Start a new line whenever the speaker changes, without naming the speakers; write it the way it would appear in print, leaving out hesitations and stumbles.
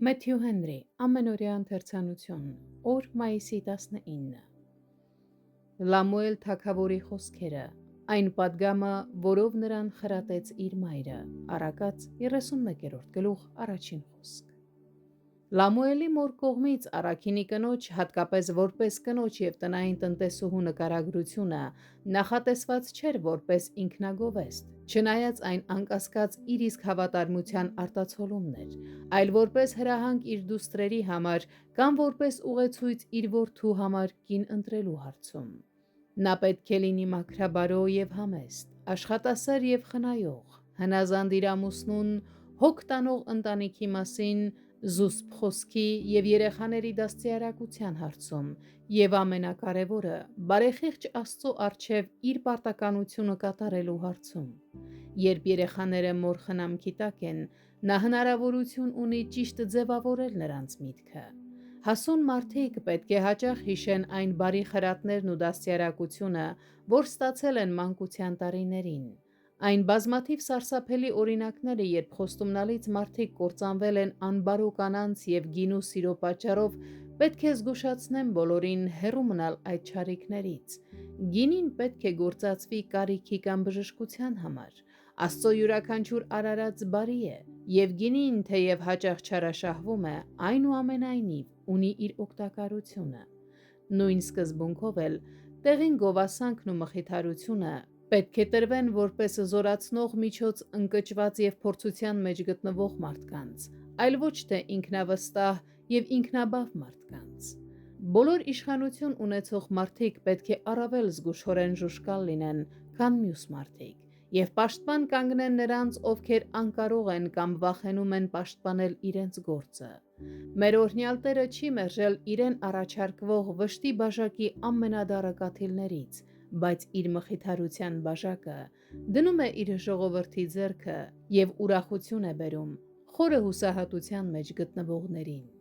Մեթյու Հենրի, ամենօրյա ընթերցանություն, օր մայիսի 19։ Լամուել թագավորի խոսքերը, այն պատգամը, որով նրան խրատեց իր մայրը, Առակաց 31-րդ գլուխ, առաջին խոսք։ Լամուելի մոր կողմից առաքինի կնոջ, հատկապես որպես կնոջ և տնային տնտեսուհու նկարագրությունը նախատեսված չէր որպես ինքնագովեստ, չնայած այն անկասկած իր իսկ հավատարմության արտացոլումն էր, այլ որպես հրահանգ իր դուստրերի համար կամ որպես ուղեցույց իր որդու համար կին ընտրելու հարցում։ Նա պետք է լինի մաքրաբարո և համեստ, աշխատասեր և խնայող, հնազանդ իր ամուսնուն, հոգ տանող ընտանիքի մասին, զուսպ խոսքի և երեխաների դաստիարակության հարցում և ամենակարևորը, բարեխիղճ Աստծո առջև իր պարտականությունը կատարելու հարցում։ Երբ երեխաները մոր խնամքի տակ են, նա հնարավորություն ունի ճիշտ ձևավորել նրանց միտքը։ Հասուն մարդիկ պետք է հաճախ հիշեն այն բարի խրատներն ու դաստիարակությունը, որ ստացել են մանկության տարիներին։ Այն բազմաթիվ սարսափելի օրինակները, երբ խոստումնալից մարդիկ կործանվել են անբարո կանանց և գինու սիրո պատճառով, պետք է զգուշացնեն բոլորին հեռու մնալ այդ չարիքներից։ Գինին պետք է գործածվի կարիքի կամ բժշկության համար։ Աստծո յուրաքանչյուր արարած բարի է, և գինին, թեև հաճախ չարաշահվում է, այնուամենայնիվ ունի իր օգտակարությունը։ Նույն սկզբունքով էլ տեղին գովասանքն ու մխիթարությունը պետք է տրվեն որպես զորացնող միջոց ընկճված և փորձության մեջ գտնվող մարդկանց, այլ ոչ թե ինքնավստահ և ինքնաբավ մարդկանց։ Բոլոր իշխանություն ունեցող մարդիկ պետք է առավել զգուշորեն ժուժկալ լինեն, քան մյուս մարդիկ, և պաշտպան կանգնեն նրանց, ովքեր անկարող են կամ վախենում են պաշտպանել իրենց գործը։ Մեր օրհնյալ Տերը չի մերժել իրեն առաջարկվող վշտի բաժակի ամենադառը կաթիլներից, բայց իր մխիթարության բաժակը դնում է իր ժողովրդի ձեռքը և ուրախություն է բերում խորը հուսահատության մեջ գտնվողներին։